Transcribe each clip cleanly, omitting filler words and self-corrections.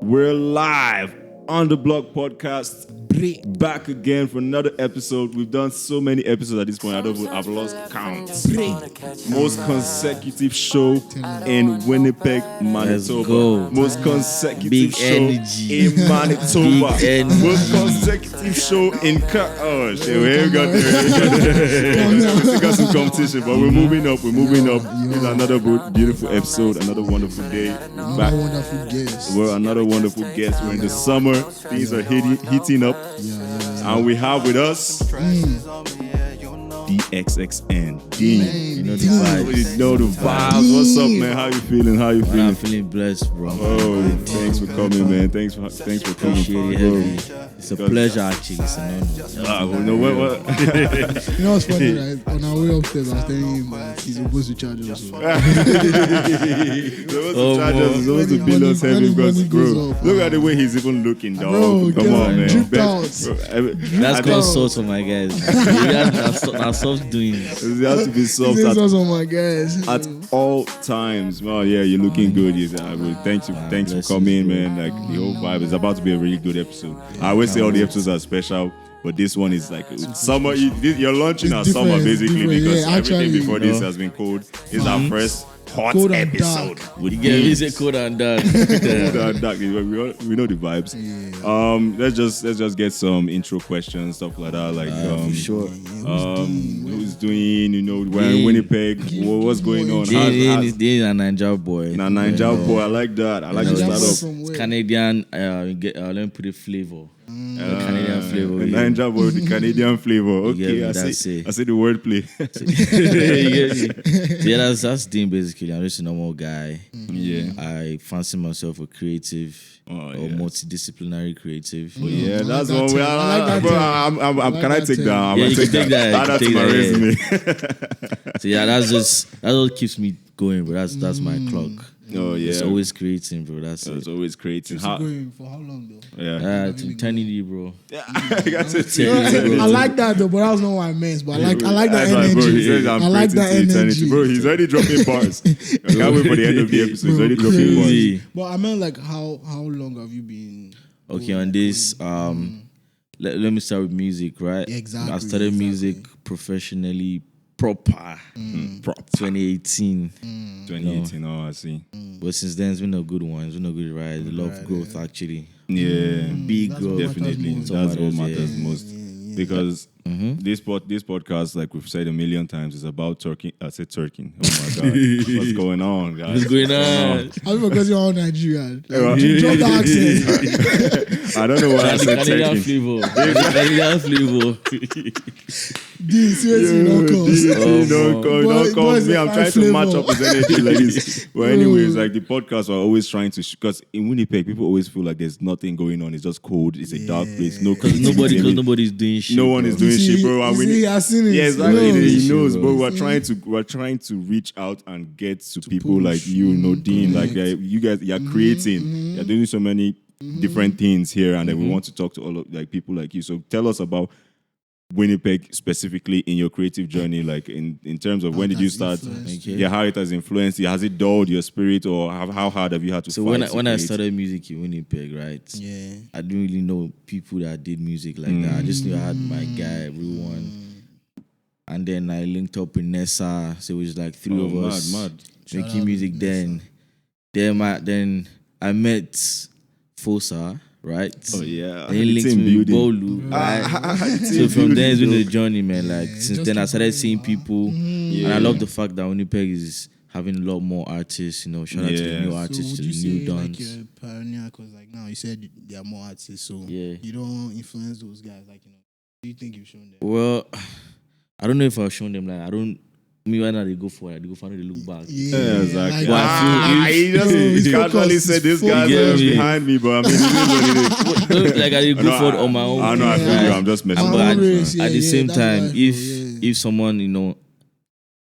We're live on the Block Podcast. Back again for another episode. We've done so many episodes at this point. I've lost count. Most consecutive show in Winnipeg, Manitoba. Most consecutive Big show energy. in Manitoba. Big energy. Most consecutive show in oh shit, we ain't got there. We got some competition, but we're moving up. It's another beautiful episode, another wonderful day. Back. Wonderful guest. We're another wonderful guest. We're in the summer. Things are heating up. And we have with us DXXN. You know the vibes. You know the vibes. What's up, man? How you feeling? I'm feeling blessed, bro. Oh, thanks for coming, man. Thanks for coming. Appreciate it heavy. It's a pleasure, actually. It's an honor. Well, no, what? You know what's funny, right? On our way upstairs, I was telling him that he's supposed to charge us. He's supposed to bill us heavy because, bro, look at the way he's even looking, dog. Bro, come on, man. dripped out. That's called sauce for my guys. You guys are soft doing. It has to be soft This is on my guys. at all times. Well, yeah, you're looking good. Thanks for coming, man. Like the whole vibe is about to be a really good episode. I always say all the episodes are special, but this one is like summer. You're launching our summer basically because everything before this has been cold. This is our first hot Cold and episode. You get visit cold and dark. Cold and dark. We know the vibes. Let's just get some intro questions, stuff like that. Like Sure. who's doing? We're in Winnipeg. What's going on? This is a Niger boy. Niger boy. I like that. I like to start off. It's Canadian. Let me put a flavor. Canadian flavor. The Niger boy, the Canadian flavor. Okay, I see the wordplay. You get me? So yeah, that's the thing basically. I'm just a normal guy. Yeah. I fancy myself a creative or multidisciplinary creative. Yeah, that's that what we term. I are. like that Bro, can I take that? Yeah, you can take that. Add that to You my can take resume. So yeah, that's what keeps me going, bro. That's my clock. Oh yeah, It's always creating, bro. That's it's it. always creating. Going for how long though? Yeah, To eternity, bro. I got to say. I like that though, but that was not what I meant. But I like that That's right, bro. He energy. says I'm I like creating that to eternity. energy. Bro, he's already dropping bars. I can't wait for the end of the episode. He's already dropping bars. Easy. But I meant like how long have you been? Okay, on this, let me start with music, right? Exactly, I started music professionally, proper, 2018. 2018. Oh, I see. But since then, it's been a good one. It's been a good ride. A lot of growth, actually. Yeah, Big That's growth. what definitely. matters That's what most. matters most. Because this podcast, like we've said a million times, is about twerking. I said twerking. Oh my god, what's going on, guys? What's going on? I mean, because you're all Nigerian. Like, you drop the accent. I don't know why I said Canadian twerking. flavor. Canadian flavor. Seriously, don't cause. Don't call boys me. are I'm trying to flavor. match up his energy like this. But anyways, like the podcast are always trying to, because in Winnipeg, people always feel like there's nothing going on. It's just cold. It's a dark place. No Because creativity. nobody's doing shit. No one is doing shit, bro. And we He has seen it. yeah, exactly. He knows, Shit, bro. bro. We're trying to reach out and get to people like you, Dean. Like you guys, you're creating. You're doing so many different things here, and then we want to talk to all of like people like you. So tell us about Winnipeg specifically in your creative journey, like in terms of when did you start? Yeah, how it has influenced you. Has it dulled your spirit, or how hard have you had to So fight? when I started music in Winnipeg, right? Yeah. I didn't really know people that did music like that. I just knew I had my guy, everyone. And then I linked up with Nessa. So it was like three of us making music then. Then I met Fosa, right? Oh yeah, Then he linked me with Bolu, right? So from there it's been a journey, man. Like since then I started seeing people, and I love the fact that Winnipeg is having a lot more artists. Shout out to the new artists, So to would the you new say like dons. you're a pioneer? Because like now you said there are more artists, so Yeah. you don't influence those guys. Like do you think you've shown them? Well, I don't know if I've shown them. Like I don't. Me right now they go for it. They go for it. They look back. Yeah, exactly. Like, He just casually said this guy is behind me, but I mean, it is Like I go for it on my own. I know. I feel you. I'm just messing. But at Yeah, the same that's time, life, bro. if someone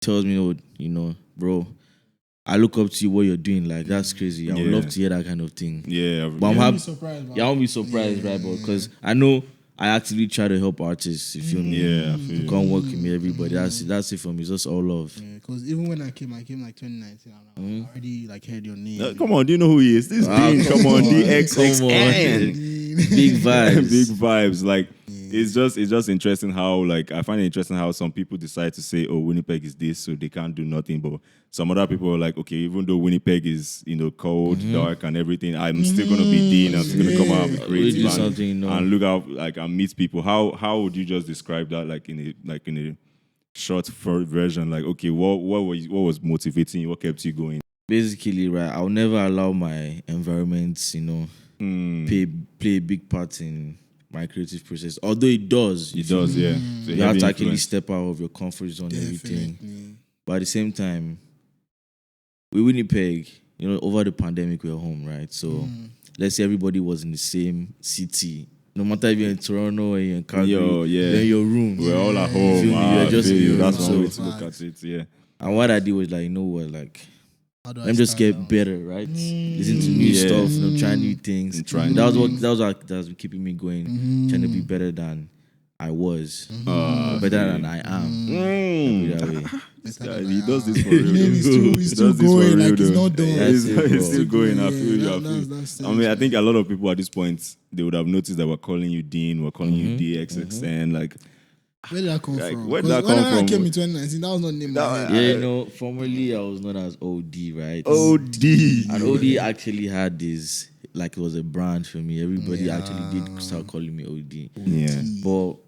tells me, bro, I look up to you, what you're doing, like that's crazy. I would love to hear that kind of thing. Yeah, But I'm I'll happy. be surprised. Yeah, I won't be surprised, right? Because I know I actively try to help artists. You feel me? Yeah, I feel to come work with me, everybody. That's it for me. It's just all love. Because even when I came like 2019. I already like heard your name. Come on, do you know who he is? This Dean, come on, DXXN. Big vibes. Big vibes. Like it's just interesting how like I find it interesting how some people decide to say, oh, Winnipeg is this, so they can't do nothing. But some other people are like, okay, even though Winnipeg is cold, dark, and everything, I'm still gonna be Dean. I'm still gonna come out with great do something, and look out like and meet people. How would you just describe that like in a short version? Like, okay, what was motivating you? What kept you going? Basically, right, I'll never allow my environment, play a big part in my creative process. Although it does. It does, yeah. So you have to actually step out of your comfort zone and everything. But at the same time, with Winnipeg, over the pandemic, we were home, right? So let's say everybody was in the same city. No matter if you're in Toronto or you're in Calgary, you're in your room. We're all at home. You're just in your room. That's one way to look at it, yeah. And what I did was like, you know what, like, let me just get better, right? Listen to new stuff, try new things. That was keeping me going, trying to be better than I was, better than I am. He does this for real. He's still going, like he's not done. He's still going. I feel you. I mean, I think a lot of people at this point, they would have noticed that we're calling you Dean, we're calling you DXXN, like. Where did that come from? Where did that come from? When I came in 2019, that was not named. Formerly I was known as OD, right? OD. And OD actually had this, like it was a brand for me. Everybody actually did start calling me OD. Yeah. But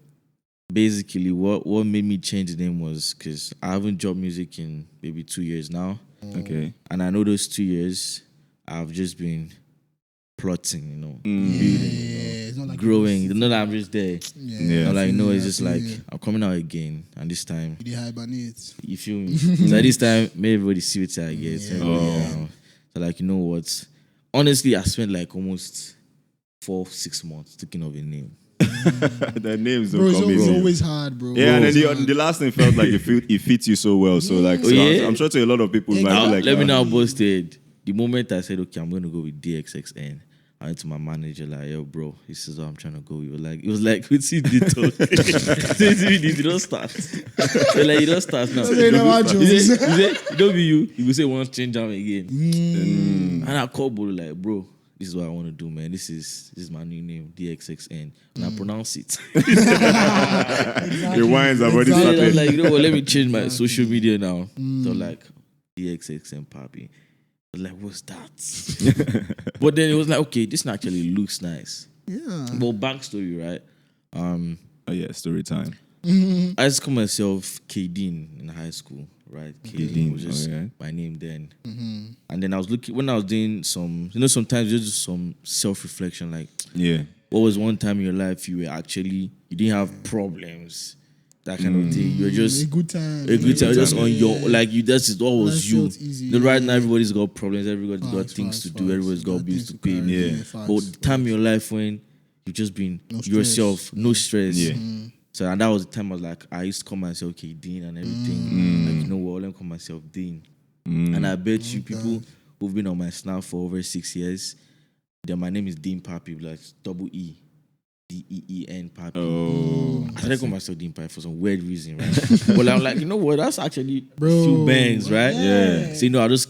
basically, what made me change the name was because I haven't dropped music in maybe 2 years now. Okay. And I know those 2 years, I've just been plotting, building, it's not like growing. Not that I'm just there. Yeah. It's just like I'm coming out again, and this time you hibernate. you feel me. So this time, maybe everybody see what I get. So like, you know what? Honestly, I spent like almost 4-6 months thinking of a name. The names don't come It's easy. always hard, bro. Yeah, and then the last thing felt like it fits you so well. So like, I'm sure to a lot of people might be like, let me now boast it. The moment I said, okay, I'm going to go with DXXN, I went to my manager like, yo, bro, this is what I'm trying to go with. It was like, what's he did talk? You don't start. So like, you don't start now. You say, don't be you. You will say, won't change them again. And I called Bolo like, bro, this is what I want to do, man. This is my new name, DXXN. And I pronounce it. The wines have already started. I was like, let me change my social media now. So like, DXXN Papi. I was like, what's that? But then it was like, okay, this actually looks nice. Yeah. But backstory, right? Story time. I just call myself K-Dean in high school, right? K-Dean was just my name then. And then I was looking, when I was doing some, sometimes there's just some self-reflection, like, what was one time in your life you didn't have problems, that kind of thing. You're just a good time. Just on your, like, that's what was you. Easy, Right now, everybody's got problems, everybody's got things to do, everybody's got bills to pay. But the time in your life when you've just been yourself, no stress. So, and that was the time I was like, I used to call myself Dean and everything. Like, you know what, let me call myself Dean. And I bet you people who've been on my Snap for over 6 years, then my name is Dean Papi, like double E. DEEN Papi. I started calling myself Dean Papi for some weird reason, right? But I'm like, you know what? That's actually few bangs, right? Yeah. So I just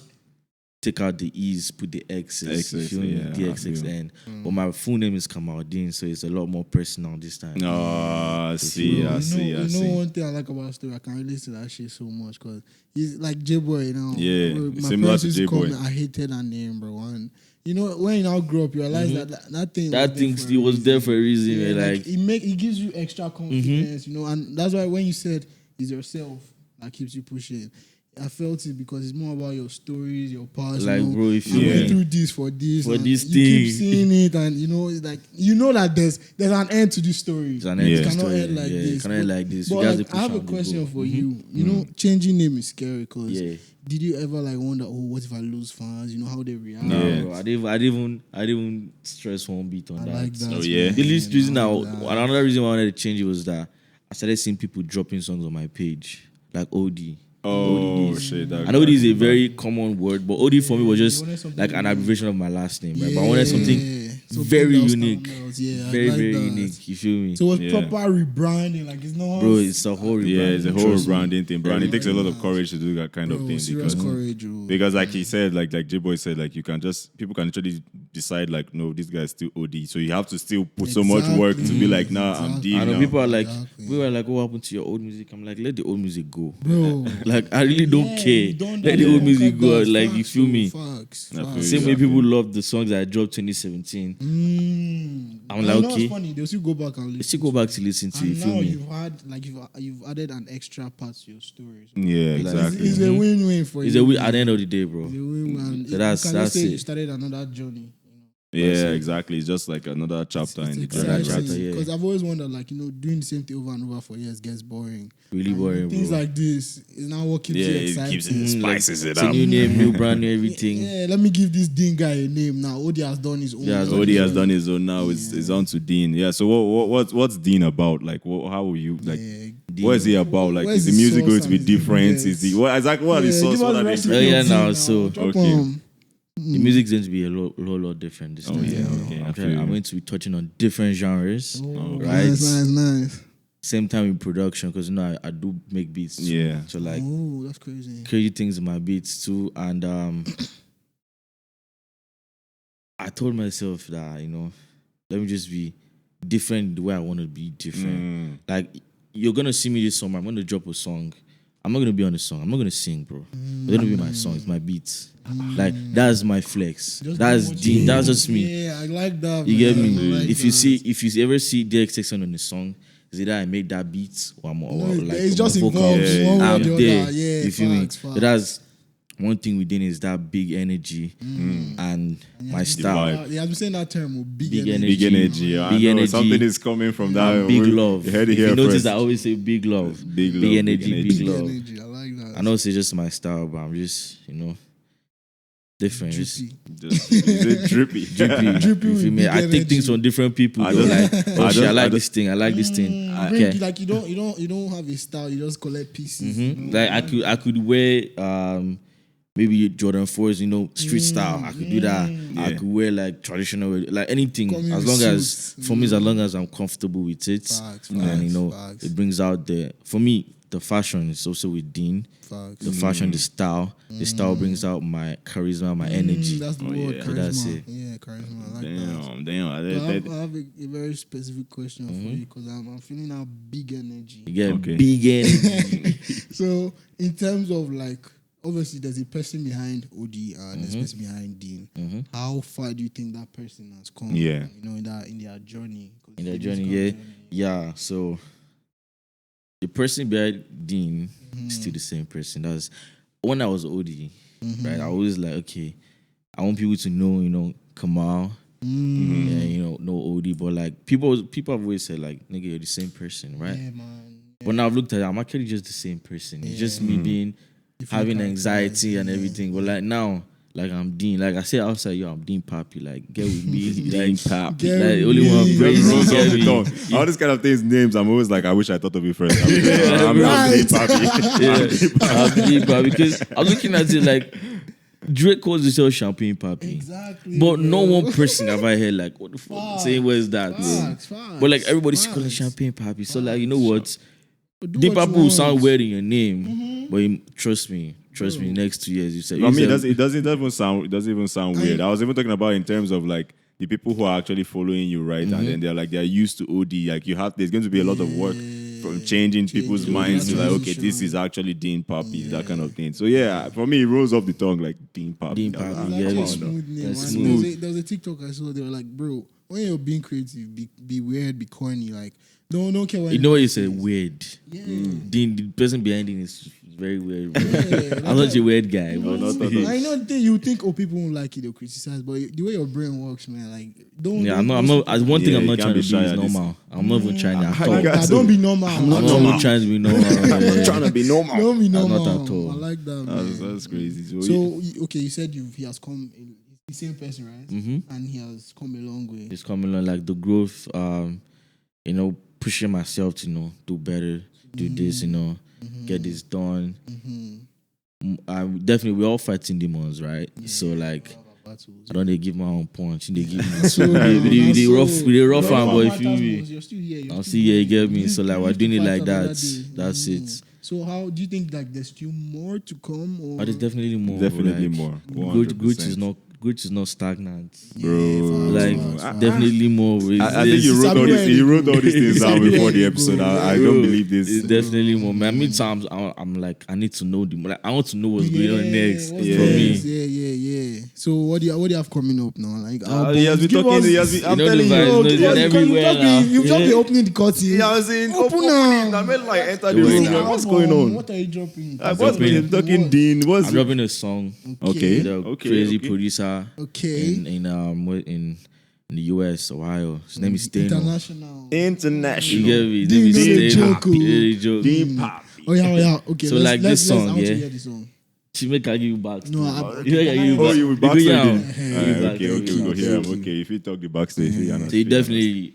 take out the E's, put the X's, DXXN. But my full name is Kamaldeen, so it's a lot more personal this time. I see. You know one thing I like about the story, I can relate to that shit so much because he's like J-Boy, Yeah, bro, my similar to J-Boy. J-Boy. I hated that name, bro. And when you now grow up, you realize that thing. That thing still was there for a reason, yeah, man. Like it gives you extra confidence, and that's why when you said it's yourself that keeps you pushing. I felt it because it's more about your stories, your past. Like, bro, if you went through this for this thing, keep seeing it, and it's like that there's an end to this story. There's an end It to cannot this end like this. It cannot end like this. But like, I have a question for you. You know, changing name is scary because did you ever like wonder, what if I lose fans? You know how they react. No, bro. I didn't even stress one bit on that. Like that. Oh yeah. The least reason another reason why I wanted to change it was that I started seeing people dropping songs on my page, like OD. Shit! I know OD is a very common word, but OD for me was just like an abbreviation of my last name, right? But I wanted something very else unique. come else. Yeah, I Very, like very that. unique. You feel me? So it's Yeah. proper rebranding. Like it's not. Bro, it's a whole Yeah, it's a whole trust me. branding thing, bro. And it takes a lot of Nice. courage to do that kind of Bro, thing serious because courage. Oh. because like he said, like J-Boy said, like people can actually decide like, no, this guy is still OD. So you have to still put so much work to be like, nah, I'm Exactly. D I know now. people are like, Exactly. we were like, what happened to your old music? I'm like, let the old music go. Bro. Like, I really don't Yeah, care. you don't Let do the old that. music go. Facts, Like, you feel me? Facts. I feel Facts. Same way Exactly. people love the songs that I dropped 2017. I'm And like, you know okay. what's funny? They'll still go back and listen. Let's still go back to listen to it. And You feel now me? you've had like you've added an extra part to your story. So Yeah, Like, exactly. it's a win-win for It's you. a win at the end of the day, bro. It's a win-win. So that's- you can that's just say it. you started another journey. Yeah, exactly. It's just like another chapter in the It's journey, Another right? chapter, yeah. because I've always wondered, like, doing the same thing over and over for years gets boring. Really And boring, things bro. like this is now what keeps Yeah, you it excited. keeps it spices it It's a up. new name, new brand, new everything. Yeah, let me give this Dean guy a name now. Odi has done his own. Yeah, He's Odie has done his own now. It's on to Dean. Yeah. So what's Dean about? Like, how will you like? Yeah. What is he about? Like, Where's is the his music going source to be and his different? Is ingredients? the what exactly what are the Yeah, source? give What us are the the recipe Oh, yeah, of ingredients? now, Dean so- Drop Okay. 'em. The music's going to be a lot different this time. yeah, okay, I feel you. I'm going to be touching on different genres, Oh, right? Nice. Same time in production, because I do make beats too. Yeah. So like Oh, that's crazy. crazy things in my beats too, and I told myself that let me just be different the way I want to be different. Like you're gonna see me this summer. I'm gonna drop a song. I'm not gonna be on the song. I'm not gonna sing, bro. It's gonna be my song. It's my beats. Like that's my flex. Just That's do what Dean. you That's do. just me. Yeah, I like that. You get man. me? I like If you that. if you ever see DXXN on the song, is either I made that beat or I'm No, like it's just vocal. involved Yeah, one way or I'm the there. other. Yeah, You feel facts, me? facts. But that's one thing within is that big energy and my style. vibe. He has been saying that term, big, Big energy. Big energy. I Big know energy. something is coming from that. And big love. You heard it If here you notice, first. I always say big love, Big love, big energy, energy. big Big love. energy. I like that. I know it's just my style, but I'm just different. Just Drippy. Is it drippy? drippy. Drippy You with feel me? big I take energy. things from different people. I Though. just- Like, oh I shit, I just- like this thing. I like this thing. Okay. Like you don't have a style. You just collect pieces. Like I could wear maybe Jordan 4's, street style. I could do that. I could wear like traditional, like anything. Come in As with long as suits. for me, as long as I'm comfortable with it, Facts, and facts. it brings out for me the fashion is also with Dean. Facts. The fashion, the style. The style brings out my charisma, my energy. That's the word, yeah. charisma. So that's it. Yeah, charisma. I like that. Damn. I have a very specific question for you because I'm feeling now big energy. You get Okay. big energy. So in terms of like, obviously there's a person behind OD and there's a person behind Dean. How far do you think that person has come? Yeah. in their journey. 'Cause In their it's journey, musical yeah. So the person behind Dean is still the same person. That's when I was OD, right? I always like, okay, I want people to know, Kamal, and know OD. But like people have always said like, nigga, you're the same person, right? Yeah, man. But now I've looked at it, I'm actually just the same person. It's just me being having anxiety and everything. But like now, like I'm Dean. Like I say outside, yo, I'm Dean Pappy. Like get with me. Dean like, Pappy. like only one Get praise. Rolls Get off the me. tongue. All these kind of things, names, I'm always like, I wish I thought of it first. I'm Dean Right. Pappy. Yeah, I'm Dean Pappy because I'm looking at it like Drake calls himself Champagne Pappy. Exactly. But no bro. one person have I heard like, what the fuck? Saying where's that? Facts. But like everybody's calling Champagne Pappy. So like, you know what? But do Deep what you Pappy will want. sound weird in your name, but trust me, next 2 years you say. I mean, it doesn't even sound weird. I was even talking about in terms of like the people who are actually following you, right? And then they're used to OD. Like there's going to be a lot of work from changing people's minds to like, okay, this is actually Dean Pappy, that kind of thing. So yeah, for me, it rolls off the tongue like Dean Pappy. Dean Pappy, It's yeah, actually man. a smooth name. That's man. smooth. There was a TikTok I saw. They were like, bro, when you're being creative, be weird, be corny. Like, don't care what. You know what you said? Weird. Yeah. The person behind it is very weird. Bro. Yeah, I'm not a weird guy. But I know you think people won't like it or criticize, but the way your brain works, man, like don't. yeah, don't I'm not. As one thing Yeah, I'm you not can't trying to be be shy is at this. normal. I'm not even trying to I like talk. that. Don't be normal. I'm not even trying to be normal. I'm trying to be normal. Don't be Not normal. at all. I like that, man. That's crazy. So okay, you said he has come. He's the same person, right? And he has come a long way. It's coming on like the growth. Pushing myself to do better, do this, get this done. Definitely, we're all fighting demons, right? So like, I don't they give my own punch. They give me So, they rough one, but if matters you most, you're still here. I'll see, yeah, you get me. You So like live we're to doing it fight like another that. day. That's it. So how do you think like there's still more to come? Or But there's definitely more. Definitely like, more. Growth is not stagnant. Bro. Like definitely more. I think you wrote all these. You wrote all these things down Samuel before the Ego. episode. I don't believe this. It's definitely more. Man, I mean, times I'm like I need to know the. Like, I want to know what's going on next what's for me. Yeah. So what do you have coming up now? Like He has been talking. I'm You know the telling vibes, you. no, it's everywhere now. You've just been opening the curtain. Yeah, I was saying, Open opening. now. I meant like enter the Wait, room. now. Like, what's going on? What are you dropping? What's been talking, Dean? What's I'm dropping a song. Okay. The crazy producer Okay. in the US, Ohio. His name is Stano. International. You international? get me? His Dean, name no dey is joke, Stano. oh. Yeah, joke. Dean Papi. Oh yeah. Okay. So, like, this I song, want to yeah? hear this song. She make her give you back. No, You make her give you back. Oh, you will go backstage. down. Okay, we go here. okay. Okay, if you talk the backstage, we are not. So you definitely,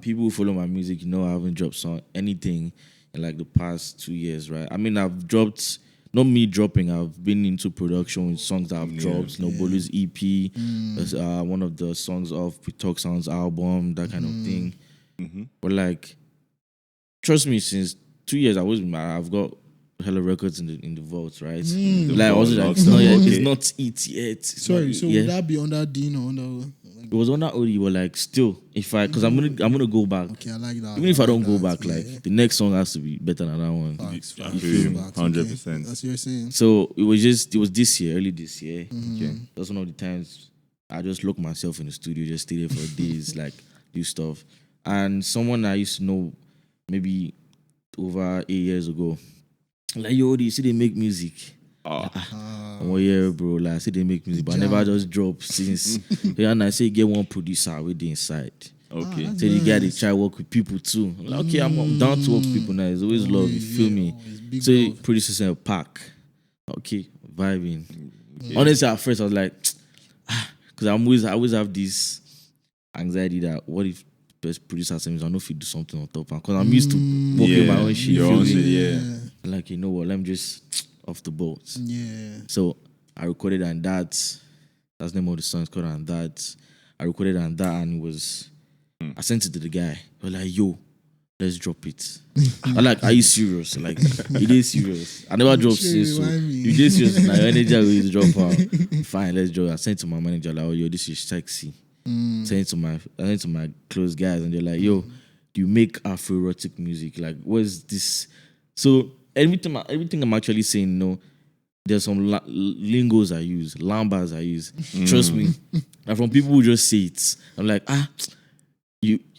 people who follow my music, you know I haven't dropped anything in like the past 2 years, right? I mean, I've dropped, not me dropping, I've been into production with songs that I've dropped. Bolu's EP, one of the songs of Talk Sounds album, that kind of thing. But like, trust me, since 2 years I've got hella records in the vault, right? Like I was like, it's not yet, it's not it yet. It's Sorry. not, So yeah. would that be under Dean or under? It was on that OD, but like still, because I'm gonna go back. Okay, I like that. Even if I don't go like back, that, like the next song has to be better than that one. Facts. You feel me? 100%. That's what you're saying. So it was this year, early this year. Okay. That's one of the times I just locked myself in the studio, just stay there for days, like do stuff. And someone I used to know maybe over 8 years ago, like, yo, do you see they make music? Oh yeah, bro. Like I say they make music, but I never just drop since. Yeah, and I say get one producer with the inside. Okay. So the guy they try work with people too. I'm like, okay, I'm down to work with people now. It's always love, you feel me? big So love. producer sent a pack. Okay, vibing. Honestly, at first I was like, because I always have this anxiety that what if best producer sends me, I don't know if you do something on top. Because I'm used to working my own shit. Your feel own me? shit, yeah. Like, you know what? Let me just off the boat. Yeah. So I recorded and that's the name of the song. It's called And That. I recorded and that, and it was I sent it to the guy. He was like, yo, let's drop it. I'm like, are you serious? Like, it is serious. I never dropped Sure, since. So remind me. you did serious. Like, energy will drop out. Fine, let's drop. I sent it to my manager, like, oh, yo, this is sexy. Sent it to my close guys, and they're like, yo, do you make AFROEROTIC music? Like, what's this? So everything I'm actually saying, no, there's some lingos I use, lambas I use. Trust me. And from people who just say it, I'm like,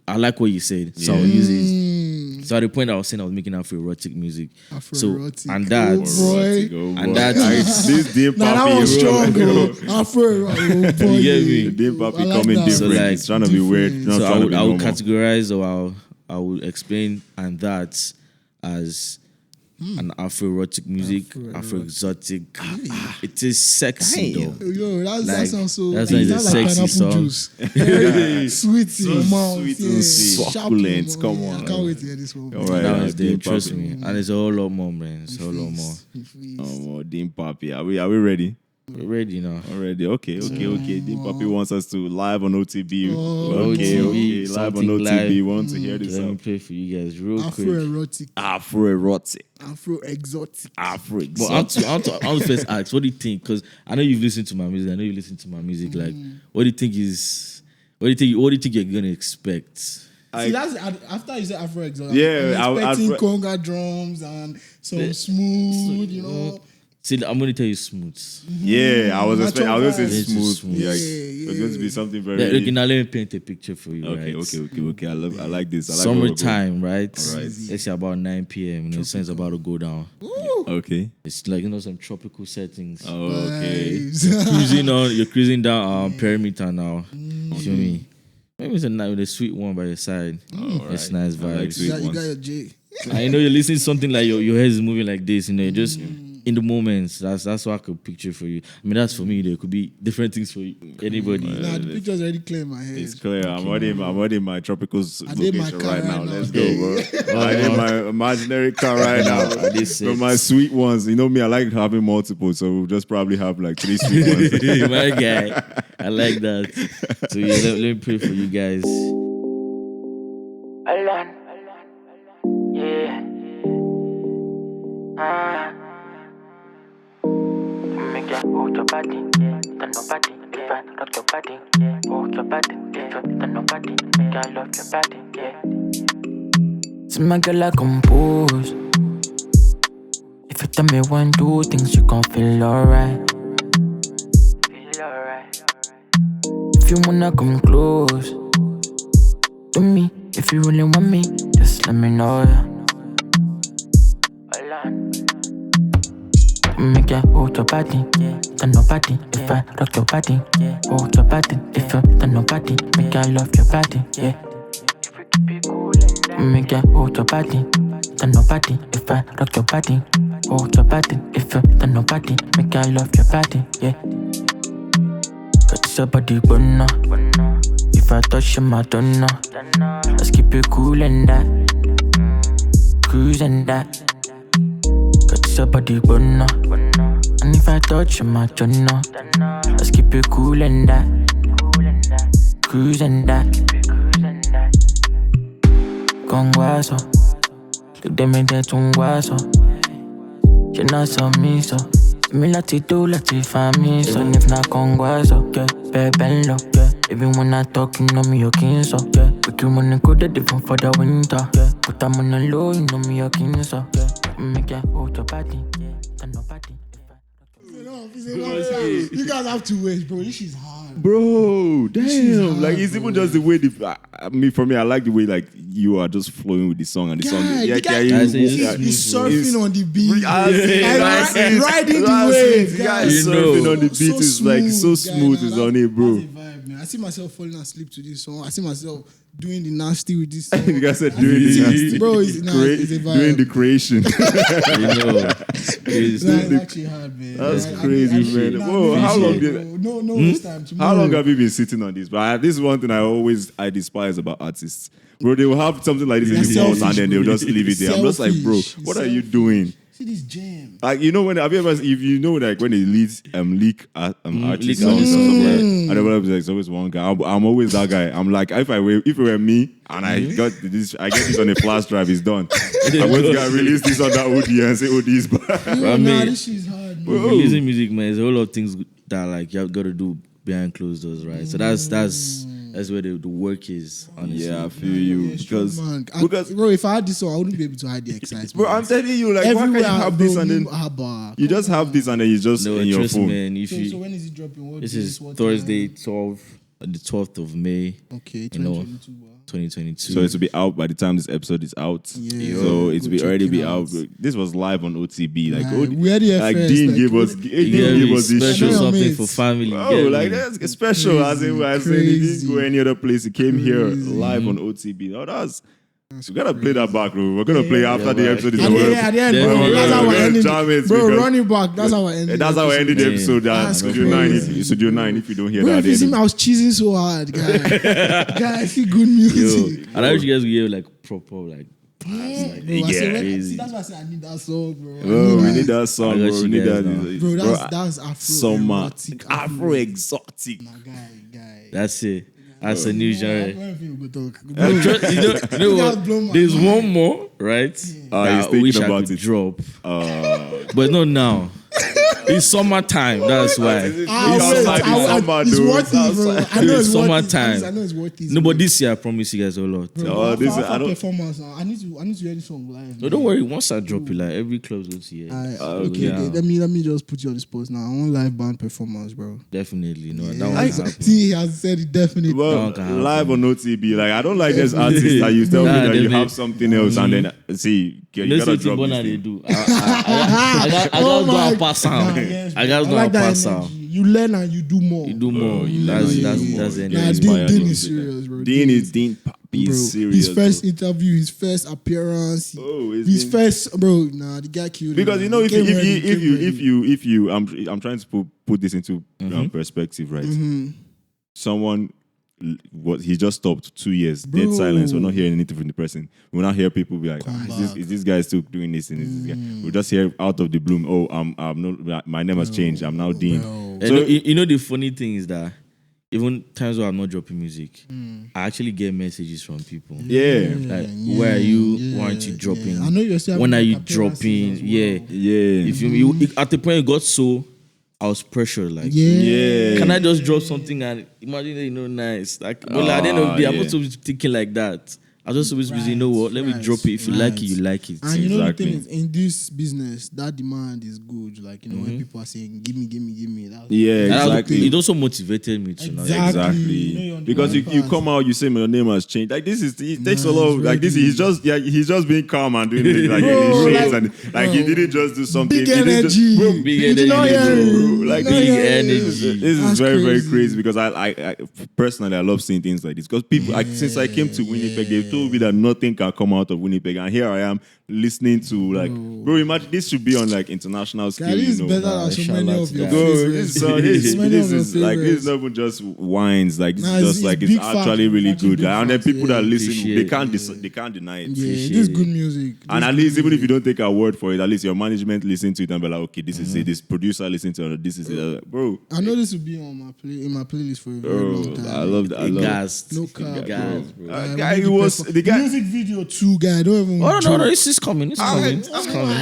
I like what you said, so I'll use it. So at the point I was saying I was making AFROEROTIC music. AFROEROTIC. So and that, boy. and that, This Dean Now that Papi was is strong, coming. Afro. Boy. You get me? Dean Papi I like coming that. different. So, like, It's trying to be weird. Not so trying to be I would normal. categorize, or I will explain and that as an AFROEROTIC music, AFROEXOTIC. It is sexy though. Yo, that Like, sounds so. that's like it a sounds like sexy pineapple song. juice. Sweet in your mouth. sweet yeah. and Sharp succulent. in your Come mouth. on. I can't wait to hear this one. All right. That was Dean there, trust Papi. me. And it's a whole lot more, man. It's a whole lot more. Dean Papi. Are we ready? We're ready now. Already, okay. Dean Papi wants us to live on OTB. Oh, okay, OTB, live on something OTB. live. Want to hear this Let me up? play for you guys real quick. AFROEROTIC. AFROEROTIC. AFROEXOTIC. But I AFROEXOTIC. want to first ask, what do you think? Because I know you've listened to my music. I know you listen to my music. Like, what do you think what do you think you're gonna expect? See, that's after you said AFROEXOTIC. Yeah, I'm expecting Afro- conga drums and some smooth, you know. See, I'm gonna tell you smooth. Yeah, I was expecting. I was going to say It's smooth. smooth. Yeah, Yeah, it's going to be something very. Look, now let me paint a picture for you. Okay, right? okay. I like this. I like where we're going. Summertime, right? All right. Let's say about 9 p.m. You know, the sun's about to go down. Okay. It's like, you know, some tropical settings. Okay. Vibes. You're cruising down perimeter now. You feel me? Maybe it's a night with a sweet one by your side. It's nice I like vibes. sweet you got ones. your J. I know you're listening to something like your head is moving like this, you know, you just in the moments. That's what I could picture for you. I mean, that's for me. There could be different things for anybody. Nah, the picture's already clear in my head. It's clear. I'm already in my tropical did my location car right now. right now. Let's go, bro. I did my imaginary car right now. But my sweet ones, you know me, I like having multiple, so we'll just probably have like 3 sweet ones. My guy, I like that. So yeah, let me pray for you guys. Alan, yeah. Make ya hold your body, yeah. Then nobody, if I rock your body, yeah. Hold your body, yeah. Then nobody, make ya love your body, yeah. See my girl, I compose. If you tell me 1, 2 things, you gon' feel alright. Feel alright. If you wanna come close to me, if you really want me, just let me know, yeah. Make ya hold your body, yeah. Then nobody, if I rock your body, yeah. Hold your body, if you then nobody, make ya love your body, yeah. Make ya hold your body, then nobody, if I rock your body, hold your body, if you then nobody, make ya love your body, yeah. Got your body burner. If I touch your Madonna, let's keep it cool and that, cruise and that. Got your body burner. And if I touch your Madonna, let's keep it cool and that, cruise and that. Conguazo, look them in there tunguazo. You know so me so. Me lati do lati fami so. If not conguazo, yeah, bebello, yeah. Even when I talk, you know me your king so, yeah. But you wanna go the different for the winter, yeah. Put them on the low, you know me your king so, yeah. Make ya hold your body, yeah. Then nobody. You guys have to wait, bro. This is hard. Bro, damn. hard, Like, it's even just the way for me, I like the way, like, you are just flowing with the song and the song. He's surfing on the beat. Riding the The wave. guy Guys. is surfing on the beat. It's like so smooth. It's on it, bro. That's a vibe, man. I see myself falling asleep to this song. I see myself doing the nasty with this song. The guy said doing the nasty. Bro, it's a vibe. Doing the creation. It's actually hard, man. That's crazy, man. Whoa, how long waste time. How long have you been sitting on this? But this is one thing I despise about artists. Bro, they will have something like this in the house and then they'll just leave it there. I'm just like, bro, what are you doing? See this jam. Like, you know, have you ever, if you know, like when they leak artists songs and stuff like that, I never it's always one guy. I'm always that guy. I'm like, if it were me and I get this on a flash drive, it's done. I'm going to release this on that OD and say, oh, this. I mean, this is hard, man. Releasing music, man, there's a whole lot of things that like you have got to do behind closed doors, right? So that's where the work is, honestly. Yeah, I feel you. Because bro, if I had this song, I wouldn't be able to hide the excitement. Bro, I'm telling you, like, why can't you have this and then you just have this and then you just in your phone? Man, so when is it dropping? This is Thursday, the 12th of May. Okay, 2022. 2022. So it will be out by the time this episode is out. Yeah. So it will already be out. This was live on OTB. Like, we had the like first, Dean gave us this special show. something for family. Oh, like that's special. Crazy, as in he didn't go any other place. He came here live on OTB. Oh, that's. We gotta play that back, bro. We're gonna play after the episode is over. At the end, bro, that's how we're ending. Bro, running back, that's how we're ending. That's how we ended the episode. Studio 9. If you don't hear bro, that, if you see me, I was cheesing so hard, guys. I see good music. I wish you guys would hear like proper like. Crazy. That's why I said I need that song, bro. We need that song, bro. We need that. Bro, that's AFROEROTIC. AFROEXOTIC. My guy. That's it. That's a new genre. You know, There's one more, right? I wish I about could it. drop, but not now. It's summertime. That's why. It's worth it, bro. I know it's summertime. I know it's worth it. No, but this year I promise you guys a lot. Bro, I don't performance now. I need to hear this song live. No, don't worry. Once I drop it, like every club's going to hear. Okay. Let me just put you on the spot now. I want live band performance, bro. Definitely, no. That one can happen. See, he has said it definitely. Well, live on OTB, like I don't like this artist that you tell me that you have something else and then see you gotta drop this they thing. do. I got to pass out. I got to pass out. You learn and you do more. You do more. That's the end. Dean is serious, bro. Dean He's serious. His first interview, his first appearance, his first the guy killed him. Because you know, if you, I'm trying to put this into perspective, right? Someone. He just stopped 2 years, dead silence. We're not hearing anything from the person. We'll not hear people be like, is this guy still doing this? And this guy? We'll just hear out of the bloom, I'm not, my name has changed. I'm now Dean. So you know the funny thing is that even times where I'm not dropping music, I actually get messages from people. Yeah. Like, where are you? Why aren't you dropping? I know you're when are you dropping? Well. Yeah. If you at the point it got so I was pressured, like, can I just drop something and imagine nice? Like, but at the end of the day, I'm not supposed to be thinking like that. I just supposed to be, you know what? Let me drop it. If you like it, you like it. And you know the thing is, in this business, that demand is good. Like, you know, when people are saying, give me. Exactly. It also motivated me to know. Exactly. You know, because you come out, you say your name has changed. Like it takes a lot of like this. He's just being calm and doing it like in shades and like he didn't just do something. Big energy. Big energy. Like big energy. This is very, very crazy because I personally I love seeing things like this because people since I came to Winnipeg, they've told me that nothing can come out of Winnipeg, and here I am listening to like, bro, imagine this should be on like international scale. This is better than so many of your favorites. This is like this is not even just wines. Like this is just like it's actually really good. And then people that listen, they can't deny it. Yeah, this is good music. And at least even if you don't take our word for it, at least your management listen to it and be like, okay, this is it. This producer listen to it. This is it, bro. I know this will be on my playlist for a very long time. I love that. I love no cap, the guy. Music video too, guy. Don't even. Oh no, this is coming. It's coming.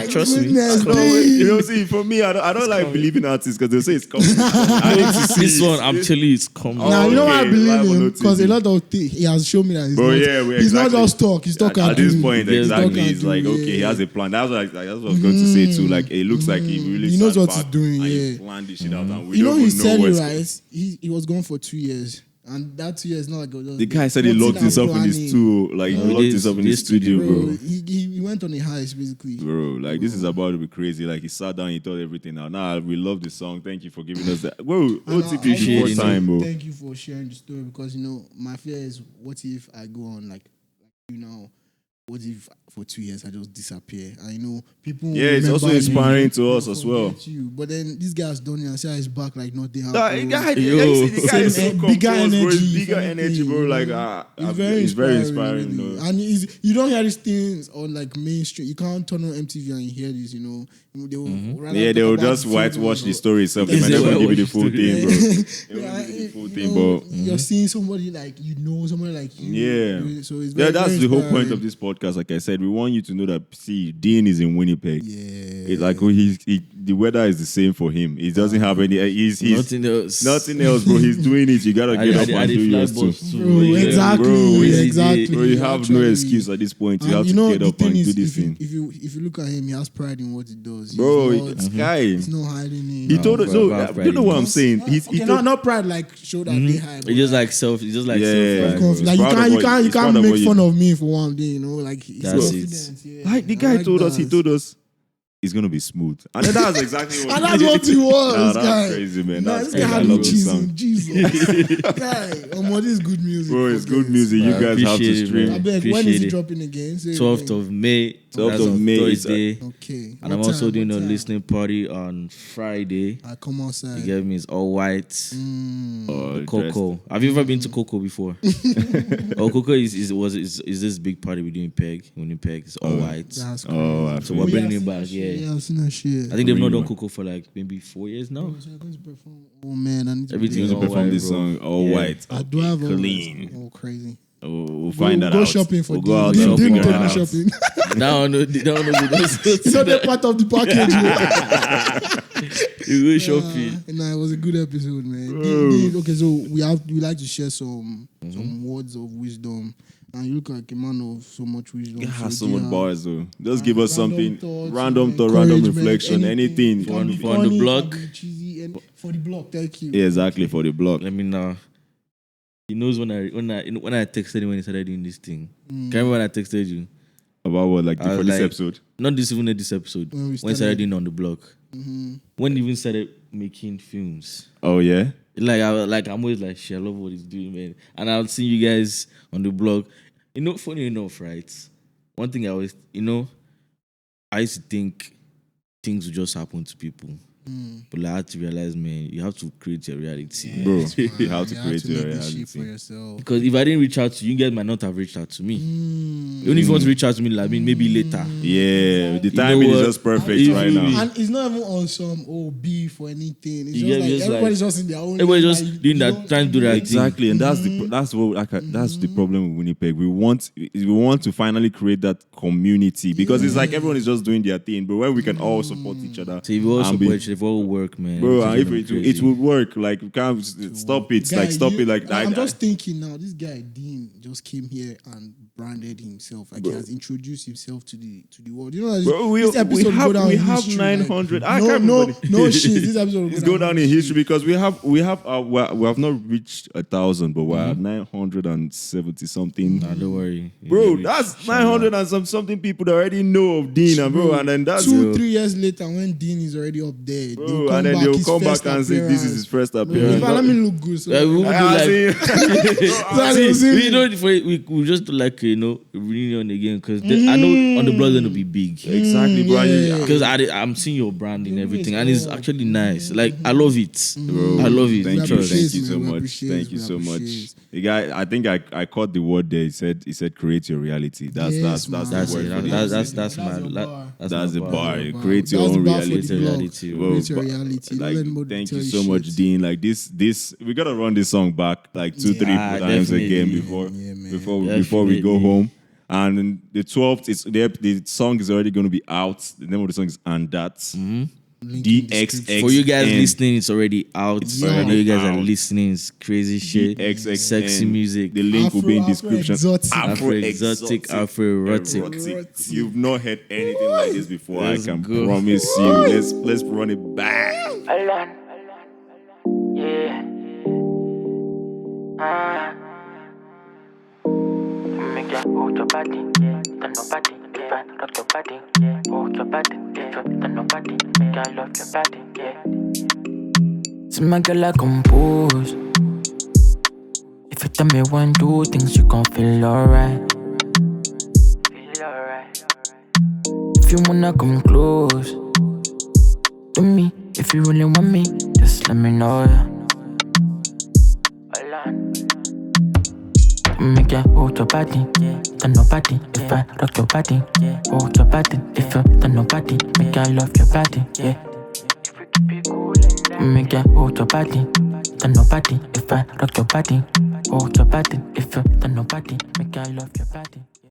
Trust me. You know, see, for me, I don't like believing artists because they say it's coming. I need to see this one. I'm telling you, it's coming. Now you know why I believe him because a lot of things he has shown me that he's not just talk. He's talking at this point. Exactly, he's like okay, he has a plan. That's what I was going to say too. Like it looks like he really knows what he's doing. He planned this shit out, and we you know don't he even know said what's it right. He was gone for 2 years. And that 2 years not like the guy said he locked himself in his studio, like he locked himself in his studio, bro. He went on a heist basically, bro. Like this is about to be crazy. Like he sat down, he thought everything out. Nah, we love the song. Thank you for giving us that. Whoa, OTP before time, bro. Thank you for sharing the story because you know my fear is what if I go on like you know. What if for 2 years I just disappear? I know people. Yeah, it's also inspiring to us as well. But then this guy has done it and see how he's back like nothing happened. The guy is so bigger energy, bigger energy, bro. Like it's very inspiring. Really. And you don't hear these things on like mainstream. You can't turn on MTV and hear this. You know, they will just whitewash the story itself. They might never give you the full thing, bro. They won't give you the full thing, bro. You're seeing somebody like somebody like you. Yeah. So it's very, that's the whole point of this podcast. Like I said, we want you to know that Dean is in Winnipeg. Yeah. It's like the weather is the same for him. He doesn't have any. He's nothing else, bro. He's doing it. You gotta get up and do yours too. Bro, exactly. Bro, you have no excuse at this point. You have to get up and do this thing. If you look at him, he has pride in what he does. Bro, it's guy. He's not hiding it. He told us. So you know what I'm saying? Not pride like show that they hide. It's just like self. It's just like self. Like you can't make fun of me for one day. You know, like that's it. Yeah. Like the guy told us, he told us it's gonna be smooth, and then that's exactly what. And that's what he was. That's crazy, man. This guy had no cheesing. Jesus, guy, this is good music. Bro, it's good music. You guys have to stream. I beg, when is it dropping again? 12th of May. 12th of May. Thursday. Okay. And I'm also doing a listening party on Friday. I come outside. You get me? It's all white. Coco. Have you ever been to Coco before? Coco is this big party we do in Winnipeg. It's all white. That's cool. So we're bringing it back. Yeah, I've seen that shit. I think they've not done Coco for like maybe 4 years now. So you're going to perform. Oh man, I need to everything's all perform white, this song all white. I do have clean. Oh, crazy. We'll find that go out. shopping for go out shopping. shopping. No, it's not that part of the package. You go shopping. It was a good episode, man. Okay, so we like to share some words of wisdom. And you look like a man of so much wisdom. Yeah, so much bars though. Just give us something, random thought, random reflection, anything. For the blog. For the blog, thank you. Yeah, exactly, for the blog. Let me know. He knows when I texted him when he started doing this thing. Can you remember when I texted you? About what, like for this episode? Not this episode. When he started doing on the blog. Mm-hmm. When he even started making films. Oh yeah? I'm always like, shit, I love what he's doing, man. And I'll see you guys on the blog. funny enough, right? One thing I always, I used to think things would just happen to people. But I had to realize, man, you have to create your reality. Bro, Yes, man. you have to create make your this shit reality. for yourself. Because if I didn't reach out to you, you guys might not have reached out to me. Even if you want to reach out to me, like, maybe later. Yeah, the timing is just perfect If right you- now. And it's not even on some beef or anything. It's You just get like just everybody's like- just in their own. Everybody's lane, just like, doing you that, don't- trying to do that thing. Exactly, and that's the problem with Winnipeg. We want to finally create that community because it's like everyone is just doing their thing, but where we can all support each other. So if you all and be- support each other, if all work, man. Bro, and everything's if gonna be it crazy. would work, like we can't stop it, Guy, stop you- it, like I'm just thinking now. This guy Dean just came here and branded himself. Like he has introduced himself to the world. You know, like, Bro, this episode will go down we in have history, 900. Like, I can't no remember. shit. This episode will It's go down in history because we have we have not reached 1,000, but we're at 970 something. Nah, don't worry. Bro, that's 900 and something people that already know of Dean, and bro, and then that's 2-3 years later when Dean is already up there, bro, and then they'll his come back first and say this is his first appearance. In fact, let me look good. So Yeah, we would do I like, see. we just do like reunion again because I know on the blog gonna be big. Exactly, bro. yeah. Because I'm seeing your brand and everything, and it's actually nice. Like I love it, Bro, I love it. Thank We you appreciate, so man. We much. appreciate, Thank you we so much. appreciate. The guy, I think I caught the word there. He said create your reality. That's Yes, the man. That's word. it. for the That's episode. my your bar. That's the my bar. That's the bar. Create your That's own the bar for the reality. blog. reality. Bro, Create your but, reality. Don't like, let nobody thank tell you you so much, shit. Dean. Like this, we gotta run this song back like 2-3 Yeah, times definitely. again before Yeah, man. before we go Definitely. home. And the 12th, the song is already gonna be out. The name of the song is And That's Link in DXXN. For you guys listening, it's already out. It's I know already you guys are out. listening. It's crazy shit. DXXN. Sexy music. The link will be in description. AFROEXOTIC, AFROEROTIC. Erotic. You've not heard anything like this before. Let's I can go. promise you. Let's run it back. Alan. Yeah. Make ya hold your body, then nobody. If I rock your body, hold your body. If you then nobody, make I love your body, yeah. See my girl, I compose. If you tell me 1, 2 things, you gon' feel alright. Feel alright. If you wanna come close to me, if you really want me, just let me know, yeah. Make ya hold your body, then nobody. If I rock your body, hold your body. If you then nobody, make I love your body, yeah. Make ya hold your body, then nobody. If I rock your body, hold your body. If you then nobody, make I love your body.